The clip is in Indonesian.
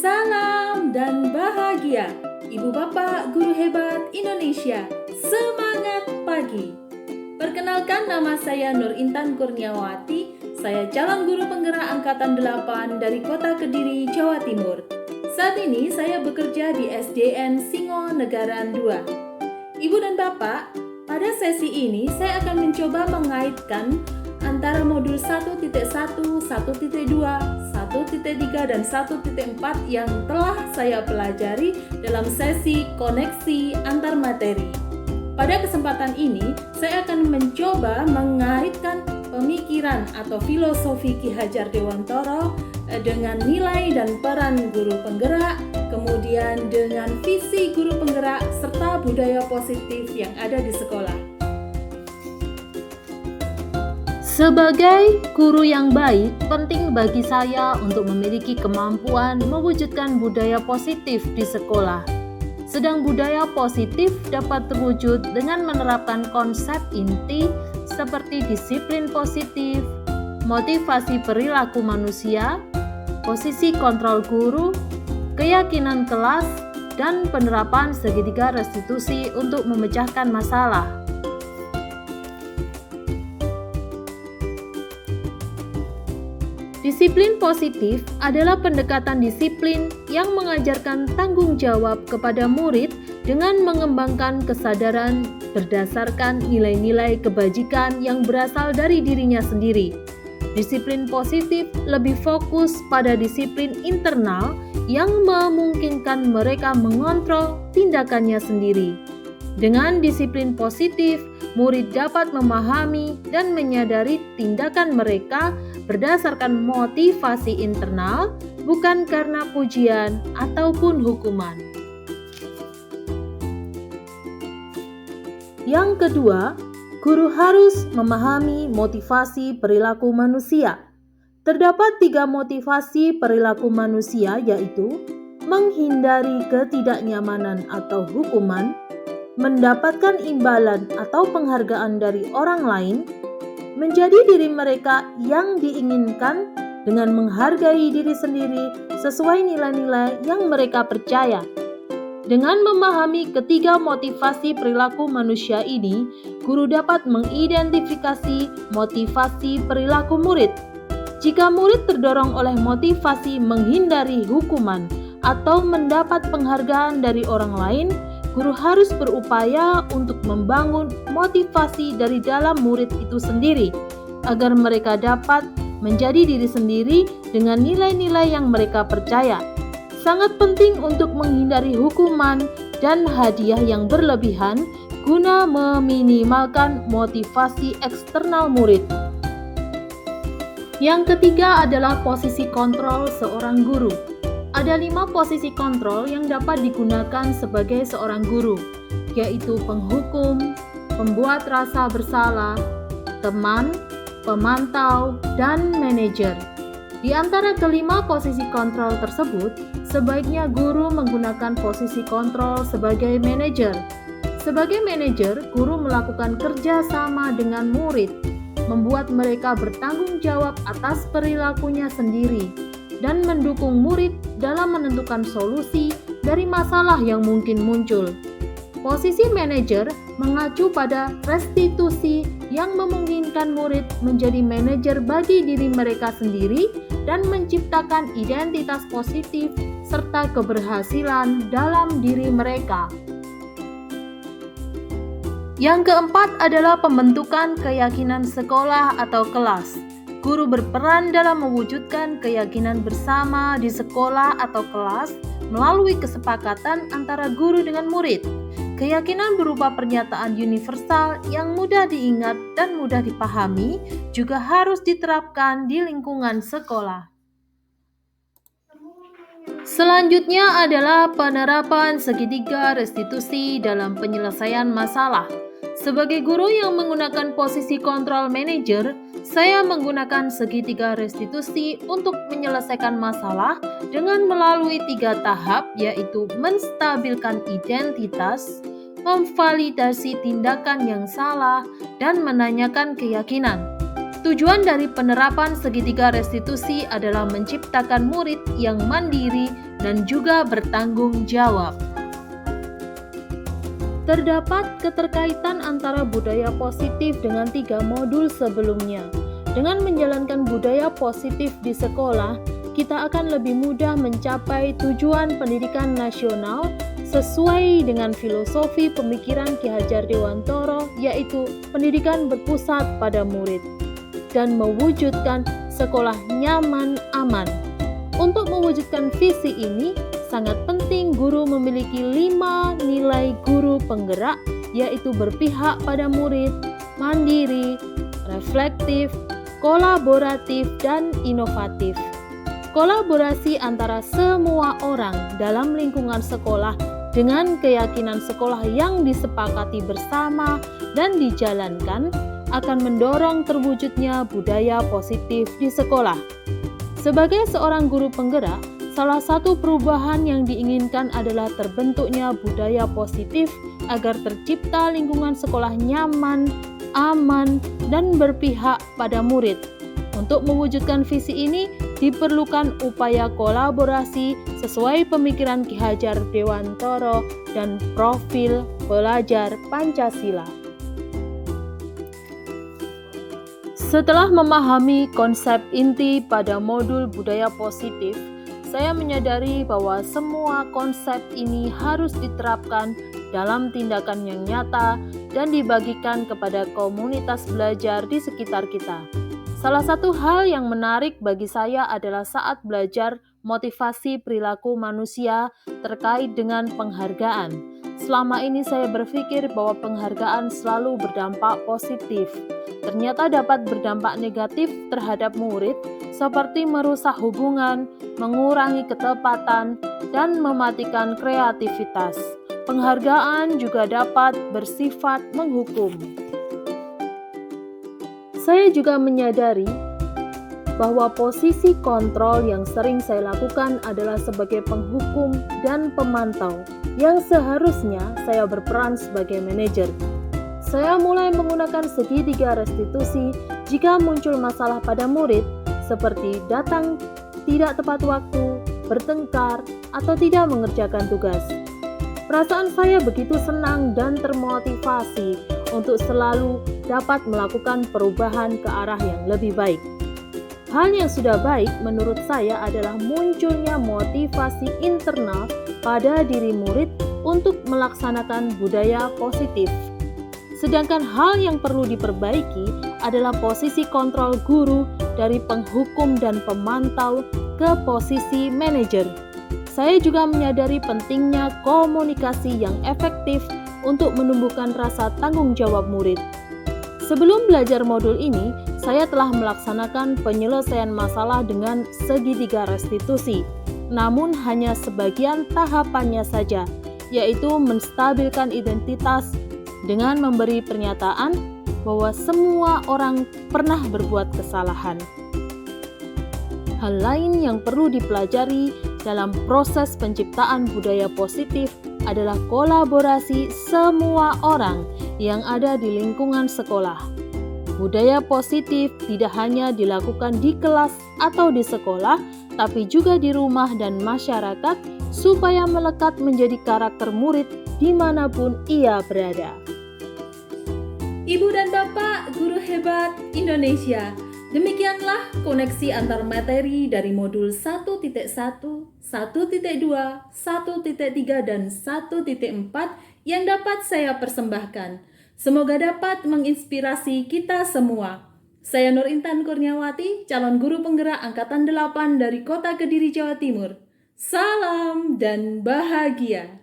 Salam dan bahagia, Ibu Bapak Guru Hebat Indonesia. Semangat pagi. Perkenalkan, nama saya Nur Intan Kurniawati. Saya calon guru penggerak angkatan 8 dari Kota Kediri, Jawa Timur. Saat ini saya bekerja di SDN Singo Negaran 2. Ibu dan Bapak, pada sesi ini saya akan mencoba mengaitkan antara modul 1.1, 1.2, 1.3 dan 1.4 yang telah saya pelajari dalam sesi koneksi antar materi. Pada kesempatan ini, saya akan mencoba mengaitkan pemikiran atau filosofi Ki Hajar Dewantara dengan nilai dan peran guru penggerak, kemudian dengan visi guru penggerak serta budaya positif yang ada di sekolah. Sebagai guru yang baik, penting bagi saya untuk memiliki kemampuan mewujudkan budaya positif di sekolah. Sedang budaya positif dapat terwujud dengan menerapkan konsep inti seperti disiplin positif, motivasi perilaku manusia, posisi kontrol guru, keyakinan kelas, dan penerapan segitiga restitusi untuk memecahkan masalah. Disiplin positif adalah pendekatan disiplin yang mengajarkan tanggung jawab kepada murid dengan mengembangkan kesadaran berdasarkan nilai-nilai kebajikan yang berasal dari dirinya sendiri. Disiplin positif lebih fokus pada disiplin internal yang memungkinkan mereka mengontrol tindakannya sendiri. Dengan disiplin positif, murid dapat memahami dan menyadari tindakan mereka berdasarkan motivasi internal, bukan karena pujian ataupun hukuman. Yang kedua, guru harus memahami motivasi perilaku manusia. Terdapat 3 motivasi perilaku manusia, yaitu menghindari ketidaknyamanan atau hukuman, mendapatkan imbalan atau penghargaan dari orang lain, menjadi diri mereka yang diinginkan dengan menghargai diri sendiri sesuai nilai-nilai yang mereka percaya. Dengan memahami ketiga motivasi perilaku manusia ini, guru dapat mengidentifikasi motivasi perilaku murid. Jika murid terdorong oleh motivasi menghindari hukuman atau mendapat penghargaan dari orang lain, guru harus berupaya untuk membangun motivasi dari dalam murid itu sendiri, agar mereka dapat menjadi diri sendiri dengan nilai-nilai yang mereka percaya. Sangat penting untuk menghindari hukuman dan hadiah yang berlebihan guna meminimalkan motivasi eksternal murid. Yang ketiga adalah posisi kontrol seorang guru. Ada 5 posisi kontrol yang dapat digunakan sebagai seorang guru, yaitu penghukum, pembuat rasa bersalah, teman, pemantau, dan manajer. Di antara kelima posisi kontrol tersebut, sebaiknya guru menggunakan posisi kontrol sebagai manajer. Sebagai manajer, guru melakukan kerja sama dengan murid, membuat mereka bertanggung jawab atas perilakunya sendiri, dan mendukung murid dalam menentukan solusi dari masalah yang mungkin muncul. Posisi manajer mengacu pada restitusi yang memungkinkan murid menjadi manajer bagi diri mereka sendiri dan menciptakan identitas positif serta keberhasilan dalam diri mereka. Yang keempat adalah pembentukan keyakinan sekolah atau kelas. Guru berperan dalam mewujudkan keyakinan bersama di sekolah atau kelas melalui kesepakatan antara guru dengan murid. Keyakinan berupa pernyataan universal yang mudah diingat dan mudah dipahami juga harus diterapkan di lingkungan sekolah. Selanjutnya adalah penerapan segitiga restitusi dalam penyelesaian masalah. Sebagai guru yang menggunakan posisi kontrol manajer, saya menggunakan segitiga restitusi untuk menyelesaikan masalah dengan melalui 3 tahap, yaitu menstabilkan identitas, memvalidasi tindakan yang salah, dan menanyakan keyakinan. Tujuan dari penerapan segitiga restitusi adalah menciptakan murid yang mandiri dan juga bertanggung jawab. Terdapat keterkaitan antara budaya positif dengan 3 modul sebelumnya. Dengan menjalankan budaya positif di sekolah, kita akan lebih mudah mencapai tujuan pendidikan nasional sesuai dengan filosofi pemikiran Ki Hajar Dewantara, yaitu pendidikan berpusat pada murid dan mewujudkan sekolah nyaman, aman. Untuk mewujudkan visi ini, sangat penting guru memiliki 5 nilai guru penggerak, yaitu berpihak pada murid, mandiri, reflektif, kolaboratif, dan inovatif. Kolaborasi antara semua orang dalam lingkungan sekolah dengan keyakinan sekolah yang disepakati bersama dan dijalankan akan mendorong terwujudnya budaya positif di sekolah. Sebagai seorang guru penggerak, salah satu perubahan yang diinginkan adalah terbentuknya budaya positif agar tercipta lingkungan sekolah nyaman, aman, dan berpihak pada murid. Untuk mewujudkan visi ini, diperlukan upaya kolaborasi sesuai pemikiran Ki Hajar Dewantara dan profil pelajar Pancasila. Setelah memahami konsep inti pada modul budaya positif, saya menyadari bahwa semua konsep ini harus diterapkan dalam tindakan yang nyata dan dibagikan kepada komunitas belajar di sekitar kita. Salah satu hal yang menarik bagi saya adalah saat belajar motivasi perilaku manusia terkait dengan penghargaan. Selama ini saya berpikir bahwa penghargaan selalu berdampak positif. Ternyata dapat berdampak negatif terhadap murid, seperti merusak hubungan, mengurangi ketepatan, dan mematikan kreativitas. Penghargaan juga dapat bersifat menghukum. Saya juga menyadari bahwa posisi kontrol yang sering saya lakukan adalah sebagai penghukum dan pemantau, yang seharusnya saya berperan sebagai manajer. Saya mulai menggunakan segitiga restitusi jika muncul masalah pada murid, seperti datang tidak tepat waktu, bertengkar, atau tidak mengerjakan tugas. Perasaan saya begitu senang dan termotivasi untuk selalu dapat melakukan perubahan ke arah yang lebih baik. Hal yang sudah baik menurut saya adalah munculnya motivasi internal pada diri murid untuk melaksanakan budaya positif. Sedangkan hal yang perlu diperbaiki adalah posisi kontrol guru dari penghukum dan pemantau ke posisi manajer. Saya juga menyadari pentingnya komunikasi yang efektif untuk menumbuhkan rasa tanggung jawab murid. Sebelum belajar modul ini, saya telah melaksanakan penyelesaian masalah dengan segitiga restitusi, namun hanya sebagian tahapannya saja, yaitu menstabilkan identitas dengan memberi pernyataan bahwa semua orang pernah berbuat kesalahan. Hal lain yang perlu dipelajari dalam proses penciptaan budaya positif adalah kolaborasi semua orang yang ada di lingkungan sekolah. Budaya positif tidak hanya dilakukan di kelas atau di sekolah, tapi juga di rumah dan masyarakat supaya melekat menjadi karakter murid dimanapun ia berada. Ibu dan Bapak Guru Hebat Indonesia, demikianlah koneksi antar materi dari modul 1.1, 1.2, 1.3, dan 1.4 yang dapat saya persembahkan. Semoga dapat menginspirasi kita semua. Saya Nur Intan Kurniawati, calon guru penggerak Angkatan 8 dari Kota Kediri, Jawa Timur. Salam dan bahagia.